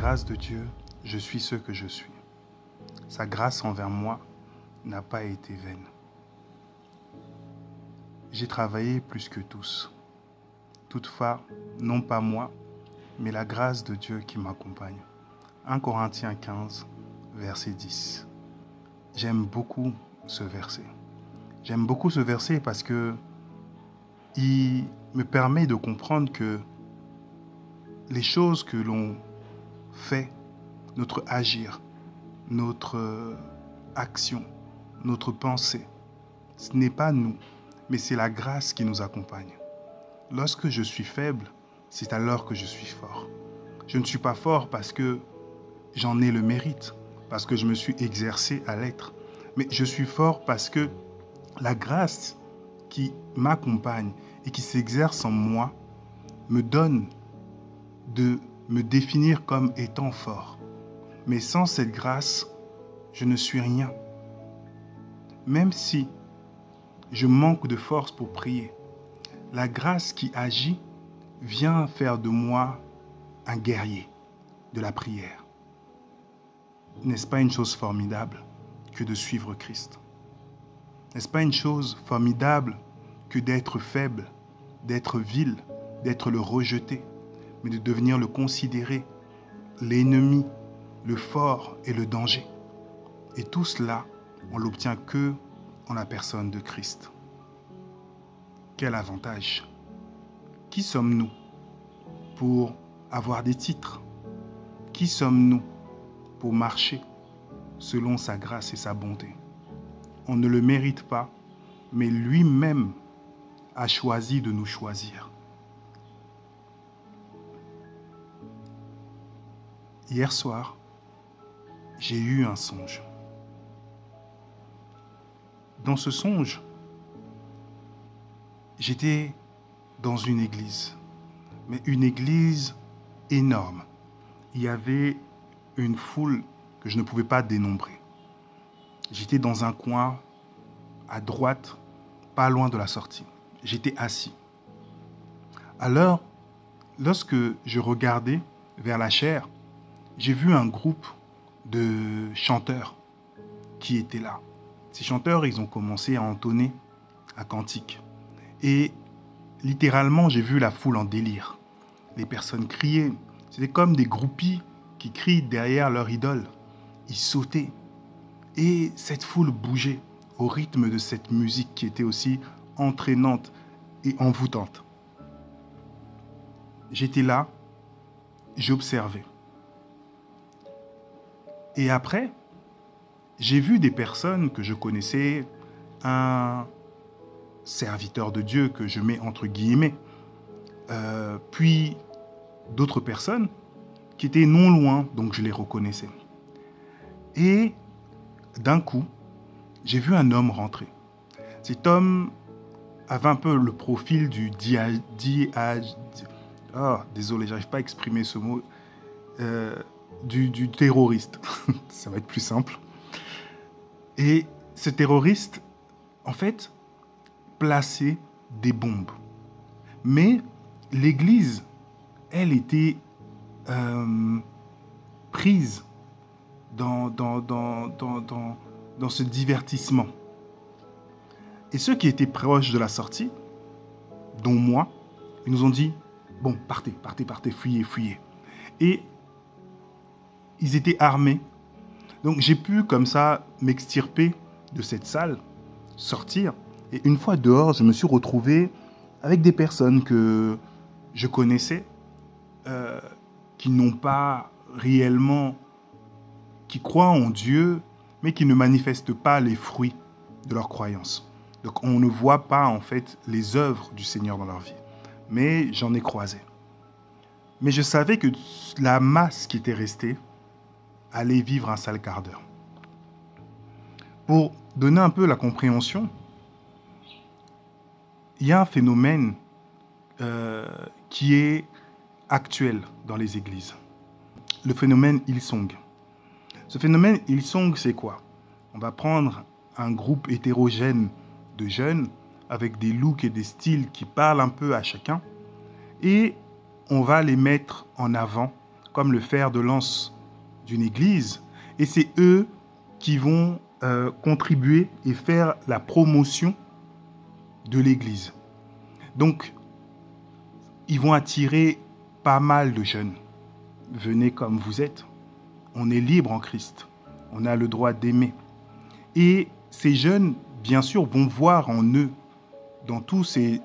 grâce de Dieu, je suis ce que je suis. Sa grâce envers moi n'a pas été vaine. J'ai travaillé plus que tous. Toutefois, non pas moi, mais la grâce de Dieu qui m'accompagne. 1 Corinthiens 15, verset 10. J'aime beaucoup ce verset. J'aime beaucoup ce verset parce que il me permet de comprendre que les choses que l'on fait, notre agir, notre action, notre pensée, ce n'est pas nous, mais c'est la grâce qui nous accompagne. Lorsque je suis faible, c'est alors que je suis fort. Je ne suis pas fort parce que j'en ai le mérite, parce que je me suis exercé à l'être, mais je suis fort parce que la grâce qui m'accompagne et qui s'exerce en moi me donne de me définir comme étant fort. Mais sans cette grâce, je ne suis rien. Même si je manque de force pour prier, la grâce qui agit vient faire de moi un guerrier de la prière. N'est-ce pas une chose formidable que de suivre Christ? N'est-ce pas une chose formidable que d'être faible, d'être vil, d'être le rejeté, mais de devenir le considéré, l'ennemi, le fort et le danger? Et tout cela, on l'obtient que en la personne de Christ. Quel avantage! Qui sommes-nous pour avoir des titres? Qui sommes-nous pour marcher selon sa grâce et sa bonté? On ne le mérite pas, mais lui-même a choisi de nous choisir. Hier soir, j'ai eu un songe. Dans ce songe, j'étais dans une église, mais une église énorme. Il y avait une foule que je ne pouvais pas dénombrer. J'étais dans un coin à droite, pas loin de la sortie. J'étais assis. Alors, lorsque je regardais vers la chaire, j'ai vu un groupe de chanteurs qui étaient là. Ces chanteurs, ils ont commencé à entonner un cantique. Et littéralement, j'ai vu la foule en délire. Les personnes criaient. C'était comme des groupies qui crient derrière leur idole. Ils sautaient. Et cette foule bougeait au rythme de cette musique qui était aussi entraînante et envoûtante. J'étais là, j'observais. Et après, j'ai vu des personnes que je connaissais, un serviteur de Dieu que je mets entre guillemets, puis d'autres personnes qui étaient non loin, donc je les reconnaissais. Et d'un coup, j'ai vu un homme rentrer. Cet homme avait un peu le profil du désolé, j'arrive pas à exprimer ce mot, du terroriste. Ça va être plus simple. Et ce terroriste, en fait, plaçait des bombes. Mais l'église, elle était prise dans ce divertissement. Et ceux qui étaient proches de la sortie, dont moi, ils nous ont dit, bon, partez, fuyez. Et ils étaient armés. Donc j'ai pu comme ça m'extirper de cette salle, sortir. Et une fois dehors, je me suis retrouvé avec des personnes que je connaissais, qui n'ont pas réellement, qui croient en Dieu, mais qui ne manifestent pas les fruits de leur croyance. Donc on ne voit pas en fait les œuvres du Seigneur dans leur vie. Mais j'en ai croisé. Mais je savais que la masse qui était restée allait vivre un sale quart d'heure. Pour donner un peu la compréhension, il y a un phénomène qui est actuel dans les églises. Le phénomène Hillsong. Ce phénomène Hillsong, c'est quoi? On va prendre un groupe hétérogène de jeunes avec des looks et des styles qui parlent un peu à chacun et on va les mettre en avant comme le fer de lance d'une église, et c'est eux qui vont contribuer et faire la promotion de l'église. Donc, ils vont attirer pas mal de jeunes. Venez comme vous êtes. On est libre en Christ. On a le droit d'aimer. Et ces jeunes, bien sûr, vont voir en eux, dans tous ces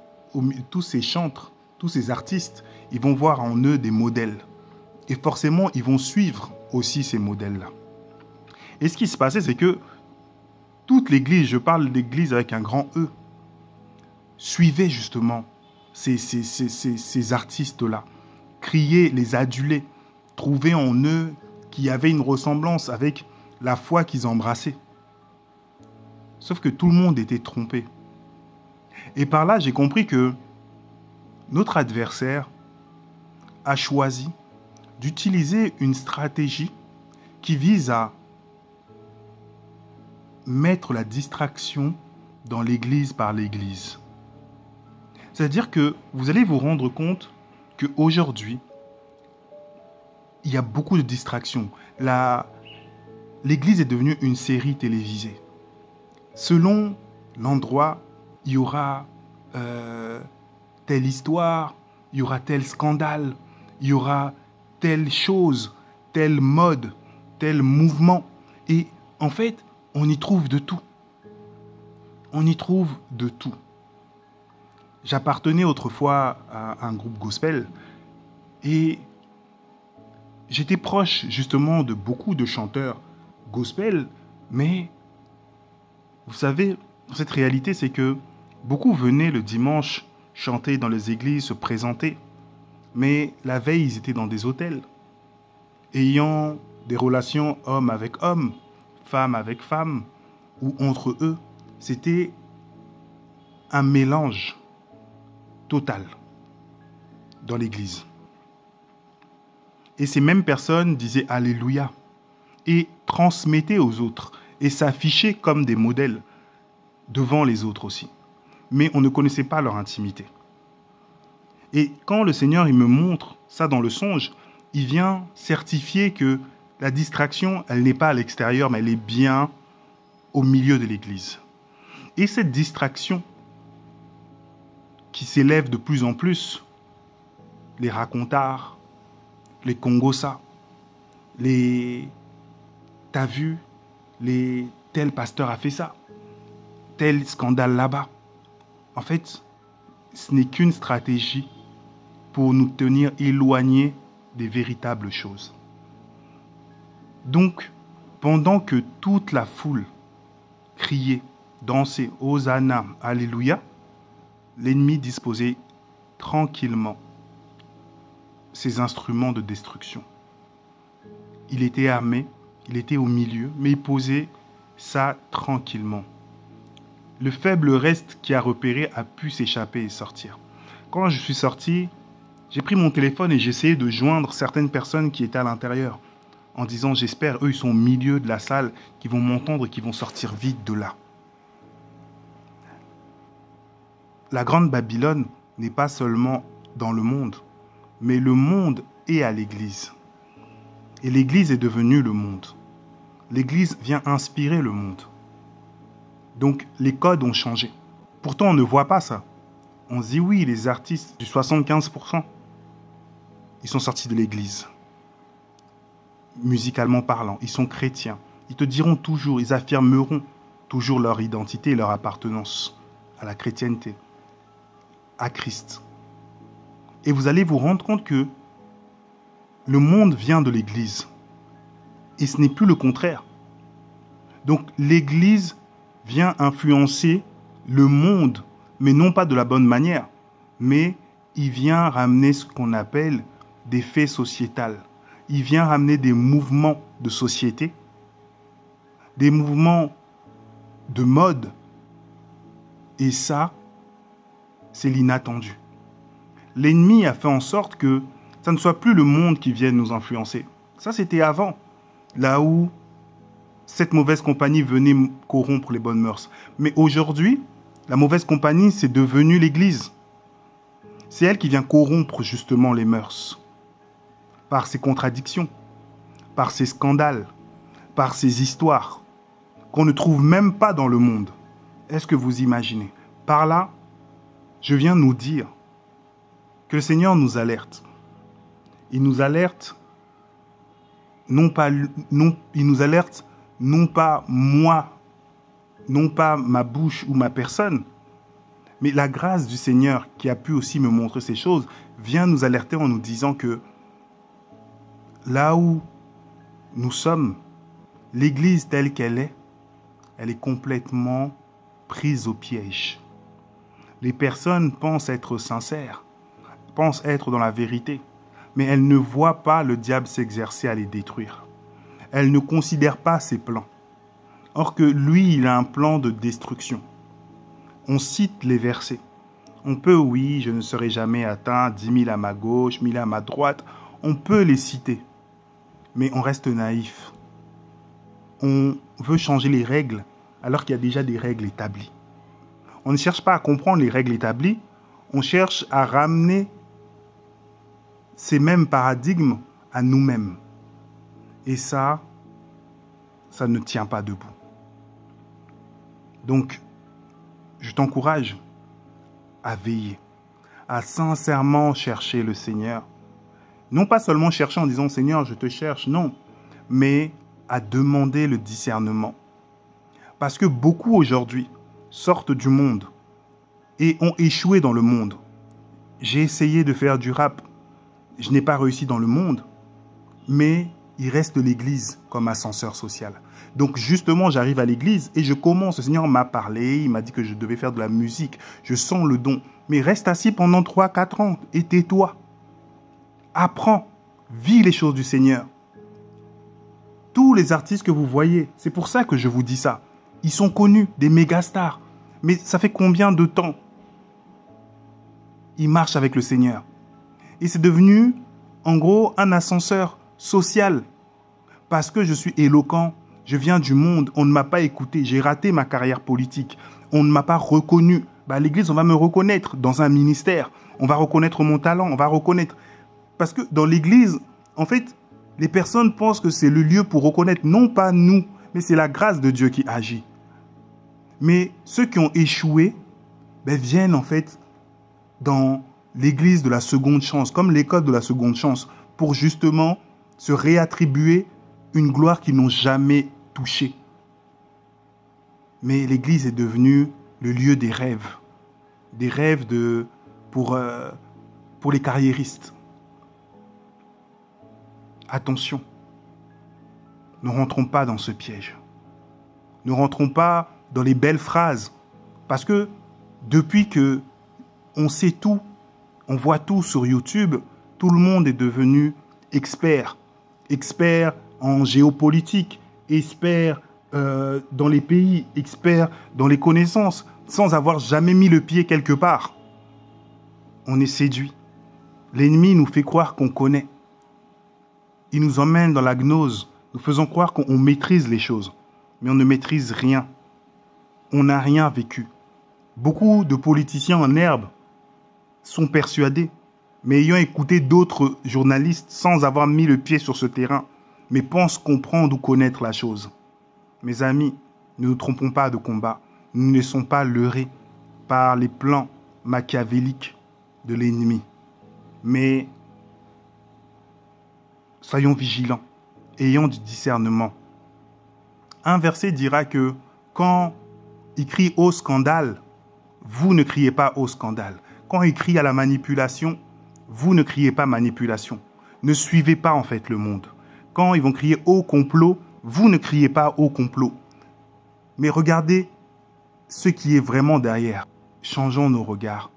chantres, tous ces artistes, ils vont voir en eux des modèles. Et forcément, ils vont suivre aussi ces modèles-là. Et ce qui se passait, c'est que toute l'Église, je parle d'Église avec un grand E, suivait justement ces artistes-là, criait, les adulait, trouvait en eux qu'il y avait une ressemblance avec la foi qu'ils embrassaient. Sauf que tout le monde était trompé. Et par là, j'ai compris que notre adversaire a choisi d'utiliser une stratégie qui vise à mettre la distraction dans l'Église par l'Église. C'est-à-dire que vous allez vous rendre compte qu'aujourd'hui, il y a beaucoup de distractions. L'Église est devenue une série télévisée. Selon l'endroit, il y aura telle histoire, il y aura tel scandale, il y aura telle chose, telle mode, tel mouvement. Et en fait, on y trouve de tout. On y trouve de tout. J'appartenais autrefois à un groupe gospel et j'étais proche justement de beaucoup de chanteurs gospel, mais vous savez, cette réalité, c'est que beaucoup venaient le dimanche chanter dans les églises, se présenter, mais la veille, ils étaient dans des hôtels, ayant des relations homme avec homme, femme avec femme, ou entre eux. C'était un mélange total dans l'église. Et ces mêmes personnes disaient Alléluia et transmettaient aux autres et s'affichaient comme des modèles devant les autres aussi. Mais on ne connaissait pas leur intimité. Et quand le Seigneur il me montre ça dans le songe, il vient certifier que la distraction, elle n'est pas à l'extérieur, mais elle est bien au milieu de l'église. Et cette distraction qui s'élève de plus en plus, les racontards, les congossas, les « t'as vu, tel pasteur a fait ça, tel scandale là-bas ». En fait, ce n'est qu'une stratégie pour nous tenir éloignés des véritables choses. Donc, pendant que toute la foule criait, dansait, Hosanna, Alléluia, l'ennemi disposait tranquillement ses instruments de destruction. Il était armé, il était au milieu, mais il posait ça tranquillement. Le faible reste qui a repéré a pu s'échapper et sortir. Quand je suis sorti, j'ai pris mon téléphone et j'ai essayé de joindre certaines personnes qui étaient à l'intérieur, en disant, j'espère, eux, ils sont au milieu de la salle, qui vont m'entendre et qui vont sortir vite de là. La grande Babylone n'est pas seulement dans le monde, mais le monde est à l'Église. Et l'Église est devenue le monde. L'Église vient inspirer le monde. Donc, les codes ont changé. Pourtant, on ne voit pas ça. On se dit, oui, les artistes du 75%, ils sont sortis de l'Église. Musicalement parlant, ils sont chrétiens. Ils te diront toujours, ils affirmeront toujours leur identité et leur appartenance à la chrétienté, à Christ. Et vous allez vous rendre compte que le monde vient de l'Église. Et ce n'est plus le contraire. Donc l'Église vient influencer le monde, mais non pas de la bonne manière, mais il vient ramener ce qu'on appelle des faits sociétals. Il vient ramener des mouvements de société, des mouvements de mode. Et ça, c'est l'inattendu. L'ennemi a fait en sorte que ça ne soit plus le monde qui vienne nous influencer. Ça, c'était avant, là où cette mauvaise compagnie venait corrompre les bonnes mœurs. Mais aujourd'hui, la mauvaise compagnie, c'est devenu l'Église. C'est elle qui vient corrompre justement les mœurs. par ses contradictions, par ses scandales, par ses histoires, qu'on ne trouve même pas dans le monde. Est-ce que vous imaginez? Par là, je viens nous dire que le Seigneur nous alerte. Il nous alerte non pas moi, non pas ma bouche ou ma personne, mais la grâce du Seigneur qui a pu aussi me montrer ces choses vient nous alerter en nous disant que là où nous sommes, l'Église telle qu'elle est, elle est complètement prise au piège. Les personnes pensent être sincères, pensent être dans la vérité, mais elles ne voient pas le diable s'exercer à les détruire. Elles ne considèrent pas ses plans. Or que lui, il a un plan de destruction. On cite les versets. On peut, oui, je ne serai jamais atteint, 10 000 à ma gauche, 1000 à ma droite. On peut les citer, mais on reste naïf. On veut changer les règles alors qu'il y a déjà des règles établies. On ne cherche pas à comprendre les règles établies, on cherche à ramener ces mêmes paradigmes à nous-mêmes. Et ça ne tient pas debout. Donc, je t'encourage à veiller, à sincèrement chercher le Seigneur. Non pas seulement chercher en disant « Seigneur, je te cherche », non, mais à demander le discernement. Parce que beaucoup aujourd'hui sortent du monde et ont échoué dans le monde. J'ai essayé de faire du rap, je n'ai pas réussi dans le monde, mais il reste l'Église comme ascenseur social. Donc justement, j'arrive à l'Église et je commence. Le Seigneur m'a parlé, il m'a dit que je devais faire de la musique. Je sens le don. Mais reste assis pendant 3-4 ans et tais-toi. Apprends, vis les choses du Seigneur. Tous les artistes que vous voyez, c'est pour ça que je vous dis ça. Ils sont connus, des méga stars. Mais ça fait combien de temps ils marchent avec le Seigneur? Et c'est devenu, en gros, un ascenseur social. Parce que je suis éloquent, je viens du monde, on ne m'a pas écouté, j'ai raté ma carrière politique, on ne m'a pas reconnu. À l'Église, on va me reconnaître dans un ministère, on va reconnaître mon talent, on va reconnaître. Parce que dans l'Église, en fait, les personnes pensent que c'est le lieu pour reconnaître, non pas nous, mais c'est la grâce de Dieu qui agit. Mais ceux qui ont échoué viennent en fait dans l'Église de la seconde chance, comme l'école de la seconde chance, pour justement se réattribuer une gloire qu'ils n'ont jamais touchée. Mais l'Église est devenue le lieu des rêves pour les carriéristes. Attention, ne rentrons pas dans ce piège. Ne rentrons pas dans les belles phrases, parce que depuis que on sait tout, on voit tout sur YouTube, tout le monde est devenu expert en géopolitique, expert dans les pays, expert dans les connaissances, sans avoir jamais mis le pied quelque part. On est séduit. L'ennemi nous fait croire qu'on connaît. Il nous emmène dans la gnose, nous faisons croire qu'on maîtrise les choses, mais on ne maîtrise rien. On n'a rien vécu. Beaucoup de politiciens en herbe sont persuadés, mais ayant écouté d'autres journalistes sans avoir mis le pied sur ce terrain, mais pensent comprendre ou connaître la chose. Mes amis, ne nous trompons pas de combat. Nous ne laissons pas leurrer par les plans machiavéliques de l'ennemi. Mais soyons vigilants, ayons du discernement. Un verset dira que quand il crie au scandale, vous ne criez pas au scandale. Quand il crie à la manipulation, vous ne criez pas manipulation. Ne suivez pas en fait le monde. Quand ils vont crier au complot, vous ne criez pas au complot. Mais regardez ce qui est vraiment derrière. Changeons nos regards.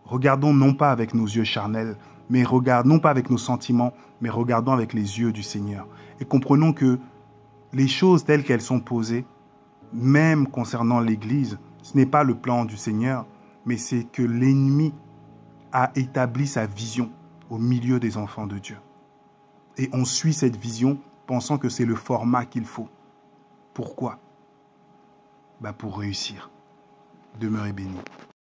Regardons non pas avec nos yeux charnels, mais non pas avec nos sentiments, mais regardons avec les yeux du Seigneur. Et comprenons que les choses telles qu'elles sont posées, même concernant l'Église, ce n'est pas le plan du Seigneur, mais c'est que l'ennemi a établi sa vision au milieu des enfants de Dieu. Et on suit cette vision pensant que c'est le format qu'il faut. Pourquoi? Pour réussir. Demeurez bénis.